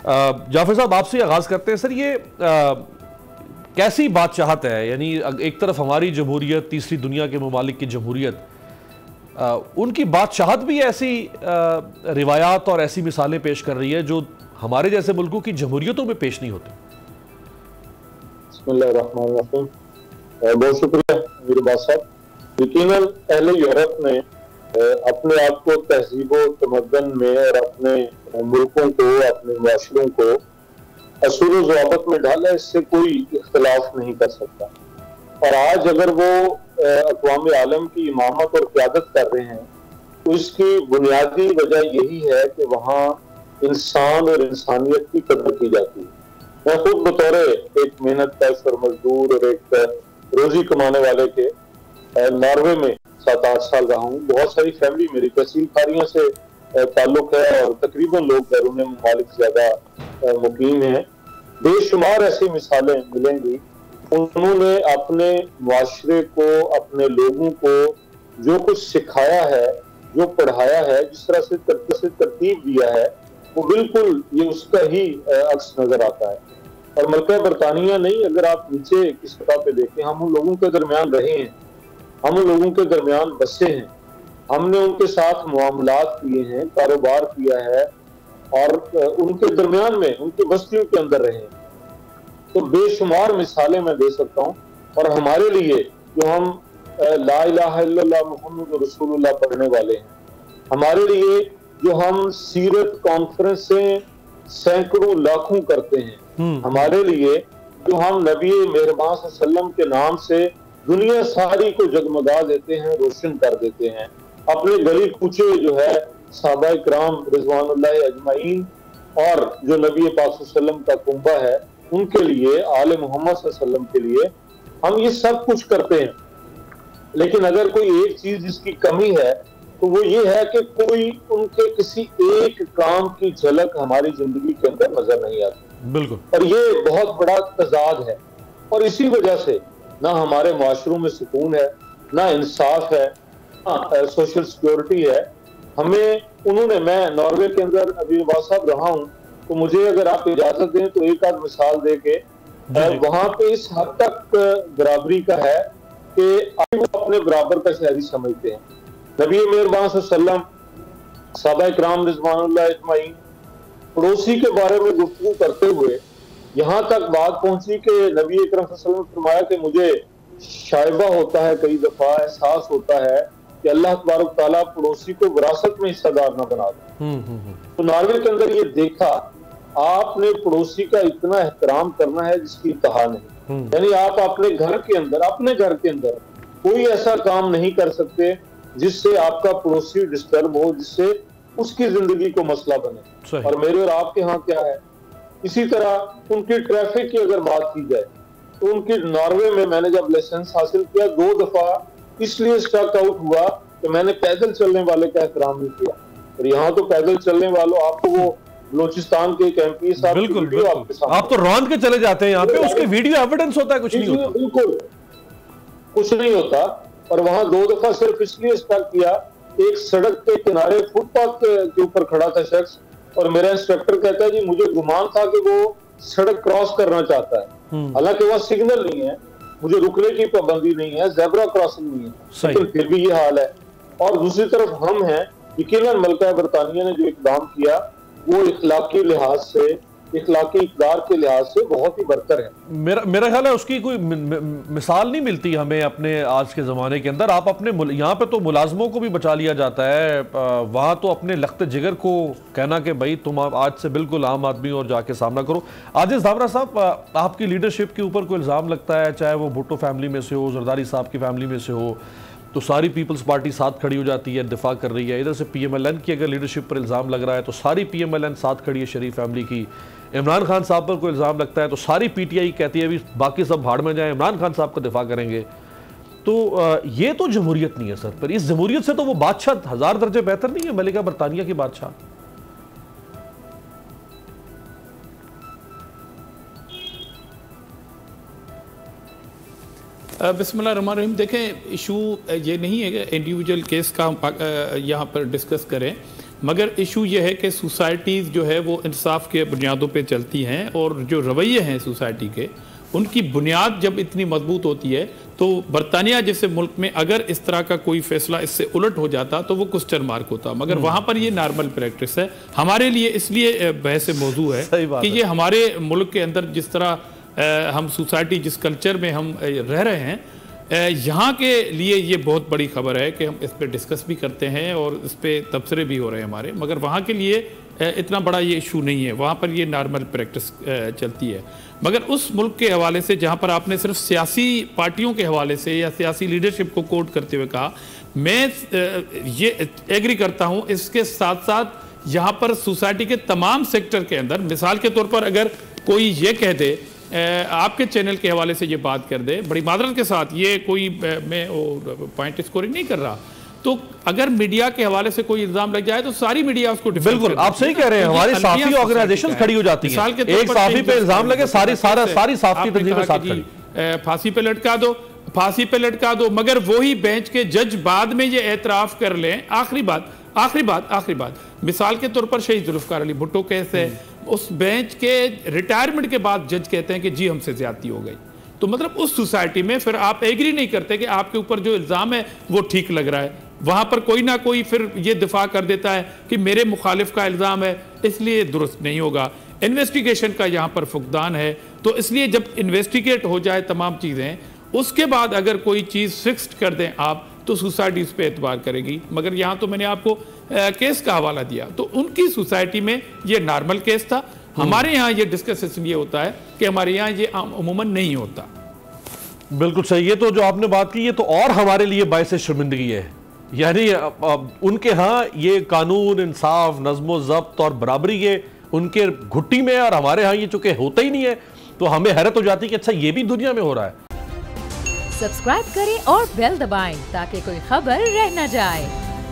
जाफर साहब, आपसे आगाज़ करते हैं। सर, ये कैसी बादशाहत है? यानी एक तरफ हमारी जमहूरियत, तीसरी दुनिया के ममालिक की जमहूरियत, उनकी बादशाहत भी ऐसी रिवायात और ऐसी मिसालें पेश कर रही है जो हमारे जैसे मुल्कों की जमहूरियतों में पेश नहीं होती। बिस्मिल्लाहिर्रहमानिर्रहीम। बहुत शुक्रिया मेरे बात साहब। यकीनन अहले यूरोप ने अपने आप को तहजीब व तमद्दन में और अपने मुल्कों को, अपने मुआशरों को असूल व ज़वाबत में डाला, इससे कोई इख्तलाफ नहीं कर सकता। और आज अगर वो अक़वाम आलम की इमामत और क़यादत कर रहे हैं तो इसकी बुनियादी वजह यही है कि वहाँ इंसान और इंसानियत की कदर की जाती है। मैं खुद बतौर एक मेहनत कश और मजदूर और एक रोजी कमाने वाले के नॉर्वे में 7-8 साल रहा हूँ। बहुत सारी फैमिली मेरी तहसील खारियों से ताल्लुक है और तकरीबन लोग बैरून मुमालिक ज्यादा मुकीम हैं। बेशुमार ऐसी मिसालें मिलेंगी। उन्होंने अपने मुआशरे को, अपने लोगों को जो कुछ सिखाया है, जो पढ़ाया है, जिस तरह से तरतीब दिया है, वो बिल्कुल ये उसका ही अक्स नजर आता है। और मल्का बरतानिया नहीं, अगर आप नीचे की सतह पे देखें, हम उन लोगों के दरमियान रहे हैं, हम उन लोगों के दरमियान बसे हैं, हमने उनके साथ मुआमलात किए हैं, कारोबार किया है और उनके दरमियान में, उनकी बस्तियों के अंदर रहे हैं। तो बेशुमार मिसालें मैं दे सकता हूँ। और हमारे लिए जो हम ला इलाहा इल्लल्लाह मुहम्मद रसूलुल्लाह पढ़ने वाले हैं, हमारे लिए जो हम सीरत कॉन्फ्रेंसें सैकड़ों लाखों करते हैं, हमारे लिए जो हम नबी मेहरबान सल्लल्लाहु अलैहि वसल्लम के नाम से दुनिया सारी को जगमगा देते हैं, रोशन कर देते हैं, अपने गली कूचे जो है सहाबा इकराम रिजवानुल्लाह अजमाइन और जो नबी पाक सल्लल्लाहु अलैहि वसल्लम का कुंबा है उनके लिए, आले मोहम्मद सल्लल्लाहु अलैहि वसल्लम के लिए हम ये सब कुछ करते हैं। लेकिन अगर कोई एक चीज जिसकी कमी है तो वो ये है कि कोई उनके किसी एक काम की झलक हमारी जिंदगी के अंदर नजर नहीं आती। बिल्कुल। और ये बहुत बड़ा तजाद है और इसी वजह से ना हमारे माशरों में सुकून है, ना इंसाफ है, ना सोशल सिक्योरिटी है। हमें उन्होंने, मैं नॉर्वे के अंदर अभी साहब रहा हूँ, तो मुझे अगर आप इजाजत दें तो एक आध मिसाल दे के, वहां पे इस हद तक बराबरी का है कि वो अपने बराबर का शहरी समझते हैं। नबी मेहरबान सल्लल्लाहु अलैहि वसल्लम, सहाबा इकराम रिज़वानुल्लाह अजमाइन, पड़ोसी के बारे में गुफ्तगू करते हुए यहाँ तक बात पहुंची कि नबी अकरम सल्लल्लाहु अलैहि वसल्लम ने फरमाया कि मुझे शायबा होता है, कई दफा एहसास होता है कि अल्लाह तबारक तआला पड़ोसी को विरासत में हिस्सेदार न बना दे। तो नॉर्वे के अंदर ये देखा, आपने पड़ोसी का इतना एहतराम करना है जिसकी इंतहा नहीं। यानी आप अपने घर के अंदर कोई ऐसा काम नहीं कर सकते जिससे आपका पड़ोसी डिस्टर्ब हो, जिससे उसकी जिंदगी को मसला बने। और मेरे और आपके यहाँ क्या है? इसी तरह उनकी ट्रैफिक की अगर बात की जाए तो उनकी नॉर्वे में मैंने जब लाइसेंस हासिल किया 2 दफा इसलिए स्टक आउट हुआ कि मैंने पैदल चलने वाले का एहतराम नहीं किया। और यहाँ तो पैदल चलने वालों, आपको वो बलोचिस्तान के एक MP साहब, बिल्कुल, आप तो रौंद के चले जाते हैं यहाँ पे, उसके वीडियो एविडेंस होता है, कुछ नहीं होता। बिल्कुल कुछ नहीं होता। और वहां 2 दफा सिर्फ इसलिए स्टक किया, एक सड़क के किनारे फुटपाथ के ऊपर खड़ा था शख्स और मेरा इंस्ट्रक्टर कहता है जी मुझे गुमान था कि वो सड़क क्रॉस करना चाहता है, हालांकि वहाँ सिग्नल नहीं है, मुझे रुकने की पाबंदी नहीं है, ज़ेब्रा क्रॉसिंग नहीं है, लेकिन फिर भी ये हाल है। और दूसरी तरफ हम हैं, यकीनन मल्का बरतानिया ने जो इक़दाम किया वो इखलाकी लिहाज से, इखलाकी इक़दार के लिहाज से बहुत ही बरतर है। मेरा ख्याल है उसकी कोई मिसाल नहीं मिलती हमें अपने आज के ज़माने के अंदर। आप अपने यहाँ पे तो मुलाजमों को भी बचा लिया जाता है, वहाँ तो अपने लख्त जिगर को कहना कि भाई तुम आज से बिल्कुल आम आदमी और जाके सामना करो। आजिज़ धामरा साहब, आपकी लीडरशिप के ऊपर कोई इल्ज़ाम लगता है, चाहे वो भुट्टो फैमिली में से हो, जरदारी साहब की फैमिली में से हो, तो सारी पीपल्स पार्टी साथ खड़ी हो जाती है, दिफा कर रही है। इधर से PMLN की अगर लीडरशिप पर इल्ज़ाम लग रहा है तो सारी PMLN साथ खड़ी है शरीफ फैमिली की। इमरान खान साहब पर कोई इल्ज़ाम लगता है तो सारी PTI कहती है भी बाकी सब भाड़ में जाए, इमरान खान साहब का दिफा करेंगे। तो ये तो जमहूरियत नहीं है सर। पर इस जमहूरियत से तो वो बादशाह 1000 दर्जे बेहतर नहीं है मलिका बरतानिया की बादशाह। बिस्मिल्लाहिर्रहमानिर्रहीम। देखें, इशू ये नहीं है कि इंडिविजुअल केस का हम यहाँ पर डिस्कस करें, मगर इशू ये है कि सोसाइटीज़ जो है वो इंसाफ के बुनियादों पे चलती हैं, और जो रवैये हैं सोसाइटी के, उनकी बुनियाद जब इतनी मजबूत होती है तो बरतानिया जैसे मुल्क में अगर इस तरह का कोई फैसला इससे उलट हो जाता तो वो क्वेश्चन मार्क होता, मगर वहाँ पर ये नॉर्मल प्रैक्टिस है हमारे लिए। इसलिए बहस मौजू है कि ये हमारे मुल्क के अंदर जिस तरह हम सोसाइटी जिस कल्चर में हम रह रहे हैं, यहाँ के लिए ये बहुत बड़ी खबर है कि हम इस पर डिस्कस भी करते हैं और इस पर तबसरे भी हो रहे हैं हमारे, मगर वहाँ के लिए इतना बड़ा ये इशू नहीं है, वहाँ पर ये नॉर्मल प्रैक्टिस चलती है। मगर उस मुल्क के हवाले से जहाँ पर आपने सिर्फ सियासी पार्टियों के हवाले से या सियासी लीडरशिप को कोट करते हुए कहा, मैं ये एग्री करता हूँ। इसके साथ साथ यहाँ पर सोसाइटी के तमाम सेक्टर के अंदर, मिसाल के तौर पर अगर कोई ये कह दे, आपके चैनल के हवाले से ये बात कर दे, बड़ी मादरत के साथ, ये कोई मैं पॉइंट स्कोरिंग नहीं कर रहा, तो अगर मीडिया के हवाले से कोई इल्जाम लग जाए तो सारी मीडिया उसको बिल्कुल आप सही कह रहे हैं, हमारी साफी ऑर्गेनाइजेशन खड़ी हो जाती है, एक साफी पे इल्जाम लगे सारी साफी तंजीमें साथ खड़ी, फांसी पे लटका दो, फांसी पे लटका दो, मगर वही बेंच के जज बाद में ये एतराफ कर लें। आखिरी बात, मिसाल के तौर पर शहीद जुल्फकार अली भुट्टो केस है, उस बेंच के रिटायरमेंट के बाद जज कहते हैं कि जी हमसे ज्यादती हो गई, तो मतलब उस सोसाइटी में फिर आप एग्री नहीं करते कि आपके ऊपर जो इल्जाम है वो ठीक लग रहा है, वहां पर कोई ना कोई फिर ये दिफा कर देता है कि मेरे मुखालिफ का इल्जाम है इसलिए दुरुस्त नहीं होगा। इन्वेस्टिगेशन का यहाँ पर फुकदान है, तो इसलिए जब इन्वेस्टिगेट हो जाए तमाम चीज़ें, उसके बाद अगर कोई चीज़ फिक्स्ड कर दें आप, तो सोसाइटी उस पर एतबार करेगी। मगर यहाँ तो मैंने आपको केस का हवाला दिया, तो उनकी सोसाइटी में ये नॉर्मल केस था। हमारे यहाँ ये डिस्कस इसलिए होता है कि हमारे यहाँ ये अमूमन नहीं होता। बिल्कुल सही है। तो जो आपने बात की, ये तो और हमारे लिए बायस शर्मिंदगी है, यानी उनके यहाँ ये कानून, इंसाफ, नज़्म ज़ब्त और बराबरी ये उनके घुट्टी में है, और हमारे यहाँ ये चूंकि होता ही नहीं है, तो हमें हैरत हो जाती है कि अच्छा ये भी दुनिया में हो रहा है। सब्सक्राइब करें और बेल दबाएं ताकि कोई खबर रह न जाए।